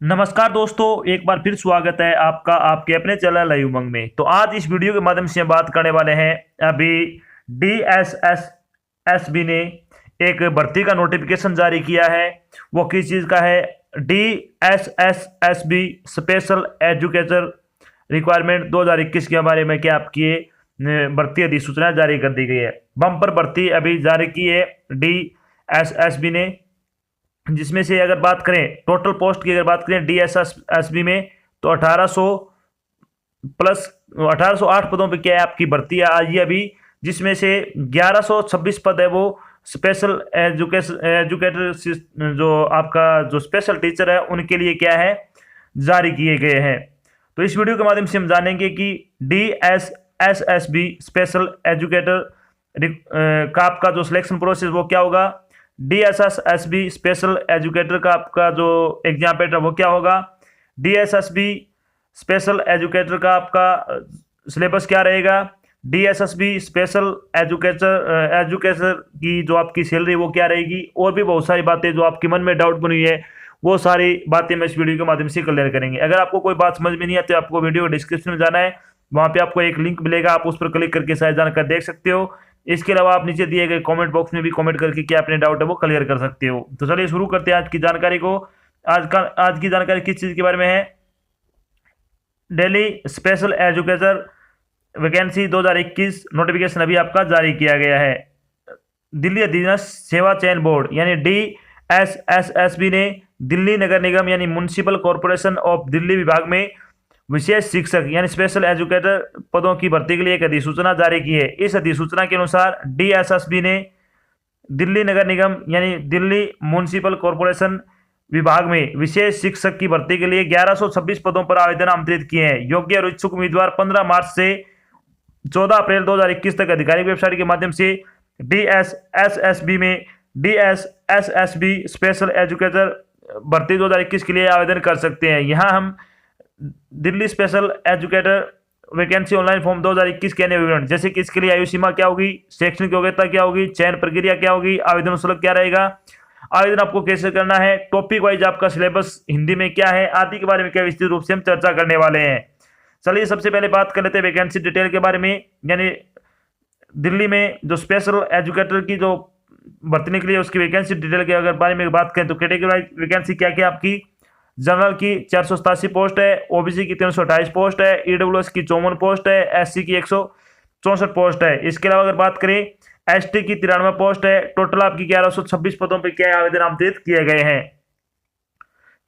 नमस्कार दोस्तों, एक बार फिर स्वागत है आपका आपके अपने चैनल लाइव उमंग में। तो आज इस वीडियो के माध्यम से हम बात करने वाले हैं। अभी DSSSB ने एक भर्ती का नोटिफिकेशन जारी किया है। वो किस चीज़ का है? DSSSB स्पेशल एजुकेटर रिक्वायरमेंट 2021 के बारे में क्या आपकी ये भर्ती अधिसूचना जारी कर दी गई है। बम्पर भर्ती अभी जारी की है DSSB ने, जिसमें से अगर बात करें टोटल पोस्ट की, अगर बात करें DSSB में, तो 1808 पदों पे क्या है आपकी भर्ती आई है अभी, जिसमें से 1126 पद है वो स्पेशल एजुकेटर जो आपका जो स्पेशल टीचर है उनके लिए क्या है जारी किए गए हैं। तो इस वीडियो के माध्यम से हम जानेंगे कि DSSSB स्पेशल एजुकेटर का आपका जो सिलेक्शन प्रोसेस वो क्या होगा। DSSSB स्पेशल एजुकेटर का आपका जो एग्जाम पैटर्न वो क्या होगा। DSSB स्पेशल एजुकेटर का आपका सिलेबस क्या रहेगा। DSSB स्पेशल एजुकेटर की जो आपकी सैलरी वो क्या रहेगी, और भी बहुत सारी बातें जो आपके मन में डाउट बनी है वो सारी बातें मैं इस वीडियो के माध्यम से क्लियर करेंगे। अगर आपको कोई बात समझ में नहीं आती तो आपको वीडियो डिस्क्रिप्शन में जाना है, वहाँ पे आपको एक लिंक मिलेगा, आप उस पर क्लिक करके सारी जानकारी देख सकते हो। इसके अलावा आप नीचे दिए गए कमेंट बॉक्स में भी कमेंट करके क्या अपने डाउट है वो क्लियर कर सकते हो। तो चलिए शुरू करते हैं आज की जानकारी को। आज की जानकारी किस चीज़ के बारे में है? Delhi special educator vacancy 2021 notification अभी आपका जारी किया गया है। दिल्ली अधीनस्थ सेवा चयन बोर्ड यानी DSSSB ने दिल्ली नगर निगम यानी म्युनिसिपल कॉरपोरेशन ऑफ दिल्ली विभाग में विशेष शिक्षक यानी स्पेशल एजुकेटर पदों की भर्ती के लिए एक अधिसूचना जारी की है। इस अधिसूचना के अनुसार DSSB ने दिल्ली नगर निगम यानी दिल्ली म्युनिसिपल कॉरपोरेशन विभाग में विशेष शिक्षक की भर्ती के लिए 1126 पदों पर आवेदन आमंत्रित किए हैं। योग्य और इच्छुक उम्मीदवार 15 मार्च से 14 अप्रैल 2021 तक आधिकारिक वेबसाइट के माध्यम से DSSSB स्पेशल एजुकेटर भर्ती 2021 के लिए आवेदन कर सकते हैं। यहाँ हम Delhi special educator vacancy online form 2021 के अन्य विवरण, जैसे कि इसके लिए आयु सीमा क्या होगी, शैक्षणिक योग्यता क्या होगी, चयन प्रक्रिया क्या होगी, आवेदन शुल्क क्या रहेगा, आवेदन आपको कैसे करना है, टॉपिक वाइज आपका सिलेबस हिंदी में क्या है, आदि के बारे में क्या विस्तृत रूप से हम चर्चा करने वाले हैं। चलिए सबसे पहले बात कर लेते हैं वैकेंसी डिटेल के बारे में। यानी दिल्ली में जो स्पेशल एजुकेटर की जो भर्ती निकली है उसकी वैकेंसी डिटेल के अगर बारे में बात करें तो कैटेगरी वाइज वैकेंसी क्या क्या आपकी। जनरल की 487 पोस्ट है, OBC की 328 पोस्ट है, EWS की 54 पोस्ट है, SC की 164 पोस्ट है। इसके अलावा अगर बात करें ST की 93 पोस्ट है। टोटल आपकी 1126 पदों पर क्या आवेदन आमंत्रित किए गए हैं।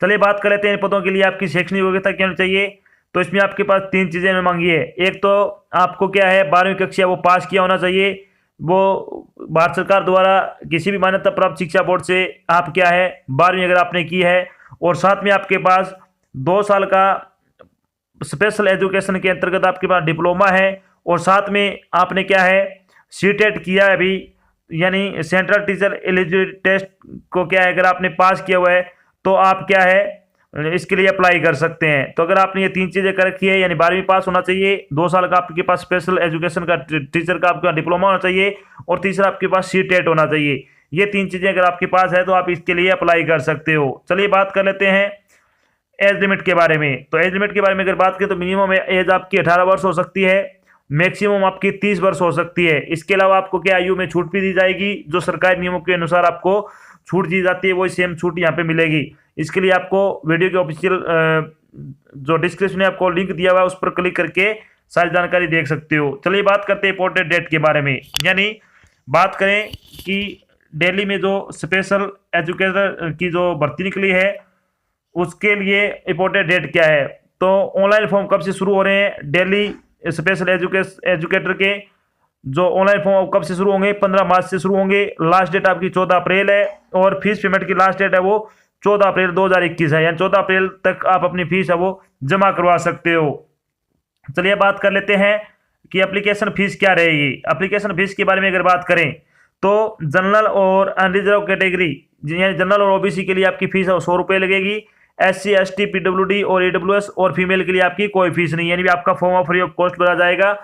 चलिए बात कर लेते हैं इन पदों के लिए आपकी शैक्षणिक योग्यता क्या होनी चाहिए। तो इसमें आपके पास 3 चीज़ें मांगी है। एक तो आपको क्या है 12वीं कक्षा वो पास किया होना चाहिए, वो भारत सरकार द्वारा किसी भी मान्यता प्राप्त शिक्षा बोर्ड से आप क्या है 12वीं अगर आपने की है, और साथ में आपके पास 2 साल का स्पेशल एजुकेशन के अंतर्गत आपके पास डिप्लोमा है, और साथ में आपने क्या है सीटेट किया है अभी, यानी सेंट्रल टीचर एलिजिबिलिटी टेस्ट को क्या है अगर आपने पास किया हुआ है तो आप क्या है इसके लिए अप्लाई कर सकते हैं। तो अगर आपने ये 3 चीज़ें कर रखी है, यानी 12वीं पास होना चाहिए, 2 साल का आपके पास स्पेशल एजुकेशन का टीचर का आपका डिप्लोमा होना चाहिए, और तीसरा आपके पास सीटेट होना चाहिए। ये 3 चीज़ें अगर आपके पास है तो आप इसके लिए अप्लाई कर सकते हो। चलिए बात कर लेते हैं एज लिमिट के बारे में। तो एज लिमिट के बारे में अगर बात करें तो मिनिमम एज आपकी 18 वर्ष हो सकती है, मैक्सिमम आपकी 30 वर्ष हो सकती है। इसके अलावा आपको क्या आयु में छूट भी दी जाएगी, जो सरकारी नियमों के अनुसार आपको छूट दी जाती है वही सेम छूट यहाँ पे मिलेगी। इसके लिए आपको वीडियो के ऑफिशियल जो डिस्क्रिप्शन में आपको लिंक दिया हुआ है उस पर क्लिक करके सारी जानकारी देख सकते हो। चलिए बात करते हैं इंपॉर्टेंट डेट के बारे में। यानी बात करें कि दिल्ली में जो स्पेशल एजुकेटर की जो भर्ती निकली है उसके लिए इंपॉर्टेंट डेट क्या है। तो ऑनलाइन फॉर्म कब से शुरू हो रहे हैं दिल्ली स्पेशल एजुकेटर के जो ऑनलाइन फॉर्म कब से शुरू होंगे, 15 मार्च से शुरू होंगे। लास्ट डेट आपकी 14 अप्रैल है, और फीस पेमेंट की लास्ट डेट है वो 14 अप्रैल 2021 है, यानी 14 अप्रैल तक आप अपनी फीस है वो जमा करवा सकते हो। चलिए बात कर लेते हैं कि एप्लीकेशन फीस क्या रहेगी। एप्लीकेशन फीस के बारे में अगर बात करें तो जनरल और अनरिजर्व कैटेगरी यानी जनरल और OBC के लिए आपकी फीस है 100 रुपये लगेगी। SC ST PWD और EWS और फीमेल के लिए आपकी कोई फीस नहीं, यानी आपका फॉर्म फ्री ऑफ कॉस्ट भरा जाएगा।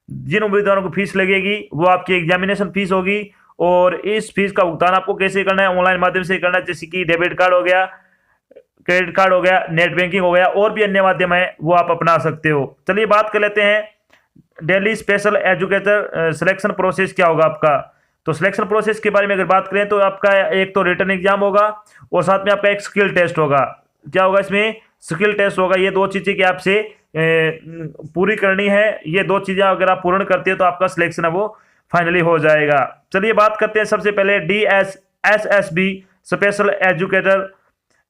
जिन उम्मीदवारों को फीस लगेगी वो आपकी एग्जामिनेशन फीस होगी, और इस फीस का भुगतान आपको कैसे करना है, ऑनलाइन माध्यम से करना है, जैसे कि डेबिट कार्ड हो गया, क्रेडिट कार्ड हो गया, नेट बैंकिंग हो गया, और भी अन्य माध्यम है वो आप अपना सकते हो। चलिए बात कर लेते हैं Delhi special educator selection process क्या होगा आपका। तो सिलेक्शन प्रोसेस के बारे में अगर बात करें तो आपका एक तो रिटन एग्जाम होगा और साथ में आपका एक स्किल टेस्ट होगा। क्या होगा इसमें? स्किल टेस्ट होगा। ये दो चीज़ें कि आपसे पूरी करनी है। ये दो चीज़ें अगर आप पूर्ण करते हो तो आपका सिलेक्शन है वो फाइनली हो जाएगा। चलिए बात करते हैं सबसे पहले DSSB special educator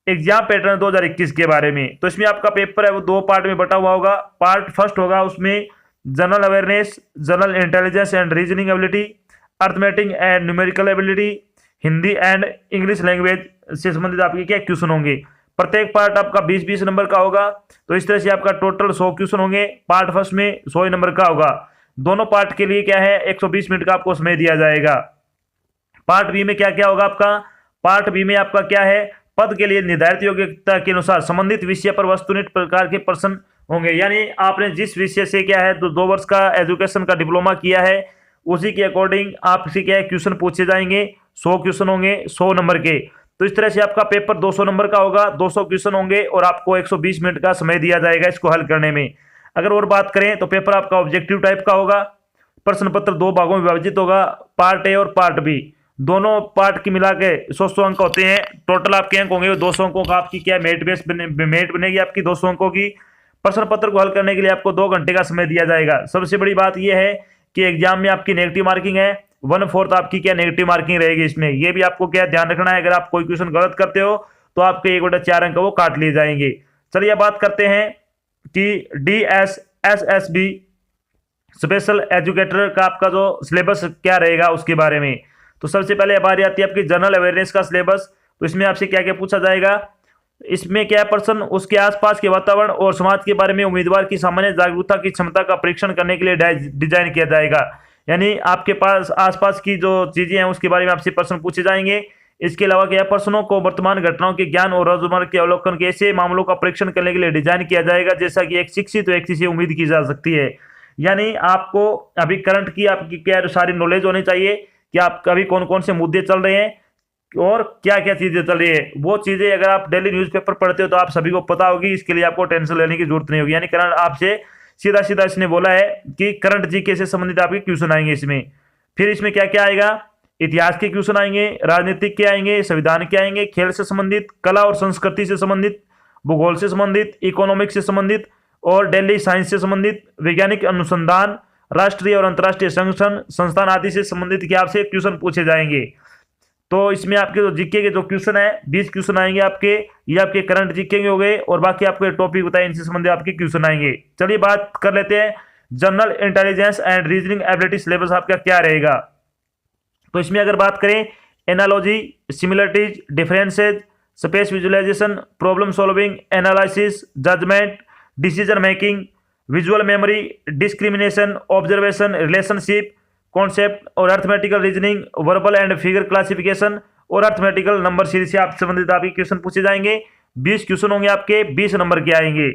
exam pattern 2021 के बारे में। तो इसमें आपका पेपर है वो दो पार्ट में बटा हुआ होगा। पार्ट फर्स्ट होगा उसमें general awareness, general intelligence and reasoning ability, arithmetic and numerical ability, Hindi and English language से संबंधित आपके क्या क्वेश्चन होंगे। प्रत्येक पार्ट आपका 20-20 नंबर का होगा। तो इस तरह से आपका टोटल 100 क्वेश्चन होंगे। पार्ट फर्स्ट में 100 नंबर का होगा। दोनों पार्ट के लिए क्या है 120 मिनट का आपको समय दिया जाएगा। पार्ट बी में क्या क्या होगा आपका? पार्ट बी में आपका क्या है? पद के लिए निर्धारित योग्यता के अनुसार संबंधित विषय पर वस्तुनिष्ठ प्रकार के प्रश्न होंगे। यानी आपने जिस विषय से क्या है 2 वर्ष का एजुकेशन का डिप्लोमा किया है उसी के अकॉर्डिंग आपसे क्या है क्वेश्चन पूछे जाएंगे। 100 क्वेश्चन होंगे 100 नंबर के। तो इस तरह से आपका पेपर 200 नंबर का होगा, 200 क्वेश्चन होंगे और आपको 120 मिनट का समय दिया जाएगा इसको हल करने में। अगर और बात करें तो पेपर आपका ऑब्जेक्टिव टाइप का होगा। प्रश्न पत्र 2 भागों में विभाजित होगा, पार्ट ए और पार्ट बी। दोनों पार्ट की मिला के 100 अंक होते हैं। टोटल आपके अंक होंगे 200 अंकों का आपकी क्या मेट बनेगी आपकी 200 अंकों की। प्रश्न पत्र को हल करने के लिए आपको 2 घंटे का समय दिया जाएगा। सबसे बड़ी बात यह है कि एग्जाम में आपकी नेगेटिव मार्किंग है, 1/4 आपकी क्या नेगेटिव मार्किंग रहेगी इसमें। यह भी आपको क्या ध्यान रखना है। अगर आप कोई क्वेश्चन गलत करते हो तो आपके 1/4 अंक वो काट लिए जाएंगे। चलिए बात करते हैं कि DSSB स्पेशल एजुकेटर का आपका जो सिलेबस क्या रहेगा उसके बारे में। तो सबसे पहले बारी आती है आपकी जनरल अवेयरनेस का सिलेबस। तो इसमें आपसे क्या क्या पूछा जाएगा? इसमें क्या प्रश्न उसके आसपास के वातावरण और समाज के बारे में उम्मीदवार की सामान्य जागरूकता की क्षमता का परीक्षण करने के लिए डिजाइन किया जाएगा। यानी आपके पास आसपास की जो चीजें हैं उसके बारे में आपसे प्रश्न पूछे जाएंगे। इसके अलावा क्या प्रश्नों को वर्तमान घटनाओं के ज्ञान और रोजमर्रा के अवलोकन के ऐसे मामलों का परीक्षण करने के लिए डिजाइन किया जाएगा जैसा कि एक शिक्षित व्यक्ति से उम्मीद की जा सकती है। यानी आपको अभी करंट की आपकी क्या सारी नॉलेज होनी चाहिए कि आप अभी कौन कौन से मुद्दे चल रहे हैं और क्या क्या चीजें चल रही है। वो चीजें अगर आप डेली न्यूज़पेपर पढ़ते हो तो आप सभी को पता होगी। इसके लिए आपको टेंशन लेने की जरूरत नहीं होगी। यानी करंट आपसे सीधा सीधा इसने बोला है कि करंट जीके से संबंधित आपके क्वेश्चन आएंगे इसमें। फिर इसमें क्या क्या आएगा? इतिहास के क्वेश्चन आएंगे, राजनीतिक के आएंगे, संविधान के आएंगे, खेल से संबंधित, कला और संस्कृति से संबंधित, भूगोल से संबंधित, इकोनॉमिक्स से संबंधित और डेली साइंस से संबंधित, वैज्ञानिक अनुसंधान, राष्ट्रीय और अंतर्राष्ट्रीय संस्थान आदि से संबंधित क्या आपसे क्वेश्चन पूछे जाएंगे। तो इसमें आपके जो जीके के जो क्वेश्चन है 20 क्वेश्चन आएंगे आपके। ये आपके करंट जीके के हो गए और बाकी आपके टॉपिक बताए इनसे संबंधित आपके क्वेश्चन आएंगे। चलिए बात कर लेते हैं general intelligence and reasoning ability syllabus आपका क्या रहेगा। तो इसमें अगर बात करें analogy, similarities, differences, space visualisation, problem solving, analysis, judgement, decision making, visual memory, discrimination, observation, relationship, concept और arithmetical reasoning, verbal and figure classification और अर्थमेटिकल नंबर सीरीज से आप संबंधित आपके क्वेश्चन पूछे जाएंगे। 20 क्वेश्चन होंगे आपके, 20 नंबर के आएंगे।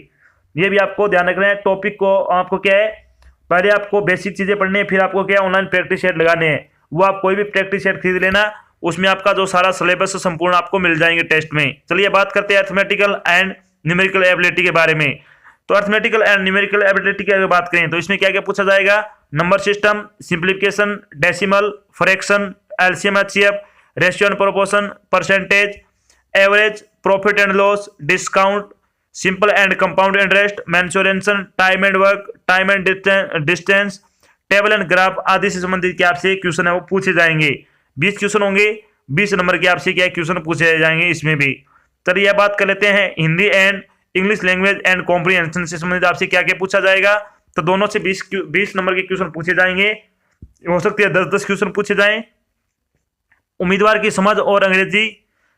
ये भी आपको ध्यान रखना है। टॉपिक को आपको क्या है पहले आपको बेसिक चीजें पढ़नी है, फिर आपको क्या ऑनलाइन प्रैक्टिस सेट लगाने हैं। वो आप कोई भी प्रैक्टिस सेट खरीद लेना, उसमें आपका जो सारा सिलेबस संपूर्ण आपको मिल जाएंगे टेस्ट में। चलिए बात करते हैं अर्थमेटिकल एंड न्यूमेरिकल एबिलिटी के बारे में। तो अर्थमेटिकल एंड न्यूमेरिकल एबिलिटी की अगर बात करें तो इसमें क्या क्या पूछा जाएगा? Number system, simplification, decimal, fraction, LCM HCF, ratio and proportion, percentage, average, profit and loss, discount, simple and compound interest, mensuration, time and work, time and distance, table and graph आदि से संबंधित क्या आपसे क्वेश्चन है वो पूछे जाएंगे। 20 question होंगे, 20 नंबर के आपसे क्या क्वेश्चन पूछे जाएंगे इसमें भी। चलिए बात कर लेते हैं Hindi and English language and comprehension से संबंधित आपसे क्या क्या पूछा जाएगा। तो दोनों से 20 नंबर के क्वेश्चन पूछे जाएंगे। हो सकते हैं 10-10 क्वेश्चन पूछे जाएं। उम्मीदवार की समझ और अंग्रेजी,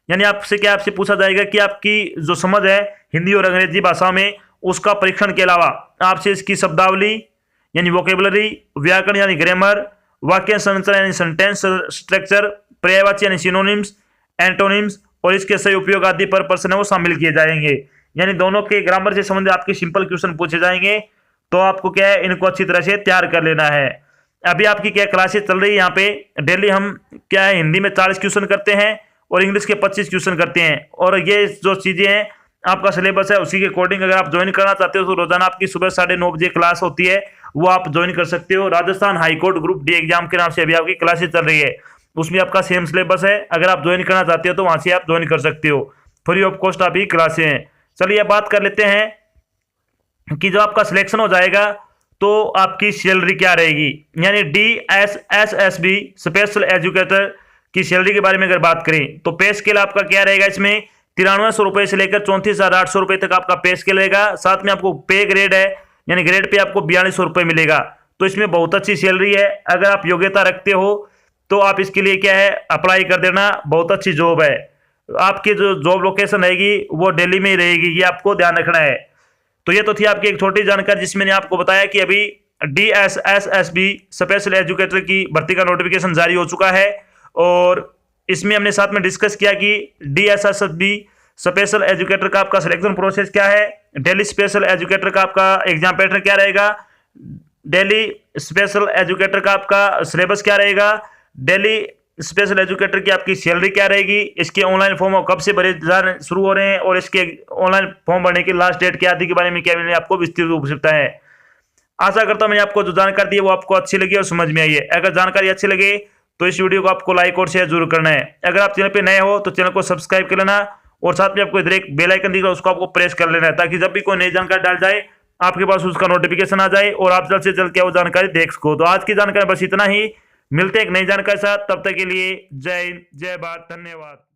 यानी आपसे क्या आपसे पूछा जाएगा कि आपकी जो समझ है हिंदी और अंग्रेजी भाषा में उसका परीक्षण के अलावा आपसे इसकी शब्दावली यानी वोकेबलरी, व्याकरण यानी ग्रामर, वाक्य संरचना यानी सेंटेंस स्ट्रक्चर, पर्यायवाची यानी सिनोनिम्स, एंटोनिम्स और इसके सही उपयोग आदि पर प्रश्न है वो शामिल किए जाएंगे। यानी दोनों के ग्रामर से संबंधित आपके सिंपल क्वेश्चन पूछे जाएंगे। तो आपको क्या है इनको अच्छी तरह से तैयार कर लेना है। अभी आपकी क्या क्लासेस चल रही है यहाँ पे डेली हम क्या है हिंदी में 40 क्वेश्चन करते हैं और इंग्लिश के 25 क्वेश्चन करते हैं। और ये जो चीजें हैं आपका सिलेबस है उसी के अकॉर्डिंग अगर आप ज्वाइन करना चाहते हो तो रोजाना आपकी सुबह 9:30 बजे क्लास होती है, वो आप ज्वाइन कर सकते हो। Rajasthan high court group D exam के नाम से अभी आपकी क्लासेस चल रही है, उसमें आपका सेम सिलेबस है। अगर आप ज्वाइन करना चाहते हो तो वहां से आप ज्वाइन कर सकते हो, फ्री ऑफ कॉस्ट आपकी क्लासें हैं। चलिए बात कर लेते हैं कि जब आपका सिलेक्शन हो जाएगा तो आपकी सैलरी क्या रहेगी, यानी DSSSB स्पेशल एजुकेटर की सैलरी के बारे में अगर बात करें तो पे स्केल आपका क्या रहेगा, इसमें 9300 रुपए से लेकर 34,800 रुपए तक आपका पे स्केल रहेगा। साथ में आपको पे ग्रेड है, यानी ग्रेड पे आपको 4200 रुपए मिलेगा। तो इसमें बहुत अच्छी सैलरी है। अगर आप योग्यता रखते हो तो आप इसके लिए क्या है अप्लाई कर देना, बहुत अच्छी जॉब है। आपकी जो जॉब लोकेशन रहेगी वो दिल्ली में ही रहेगी, ये आपको ध्यान रखना है। तो ये तो थी आपकी एक छोटी जानकारी जिसमें मैंने आपको बताया कि अभी DSSSB स्पेशल एजुकेटर की भर्ती का नोटिफिकेशन जारी हो चुका है, और इसमें हमने साथ में डिस्कस किया कि DSSSB स्पेशल एजुकेटर का आपका सिलेक्शन प्रोसेस क्या है, दिल्ली स्पेशल एजुकेटर का आपका एग्जाम पैटर्न क्या रहेगा, दिल्ली स्पेशल एजुकेटर का आपका सिलेबस क्या रहेगा, दिल्ली स्पेशल एजुकेटर की आपकी सैलरी क्या रहेगी, इसके ऑनलाइन फॉर्म कब से भरे जाने शुरू हो रहे हैं, और इसके ऑनलाइन फॉर्म भरने की लास्ट डेट क्या आदि के बारे में क्या मैंने आपको विस्तृत रूप से बताया है। आशा करता हूं मैंने आपको जो जानकारी दी है वो आपको अच्छी लगी और समझ में आई है। अगर जानकारी अच्छी लगे तो इस वीडियो को आपको लाइक और शेयर जरूर करना है। अगर आप चैनल पे नए हो तो चैनल को सब्सक्राइब कर लेना, और साथ में आपको इधर एक बेल आइकन दिख रहा है उसको आपको प्रेस कर लेना है, ताकि जब भी कोई नई जानकारी डाल जाए आपके पास उसका नोटिफिकेशन आ जाए और आप जल्द से जल्द क्या वो जानकारी देख सको। तो आज की जानकारी बस इतना ही, मिलते हैं एक नई जानकारी के साथ, तब तक के लिए जय हिंद, जय भारत, धन्यवाद।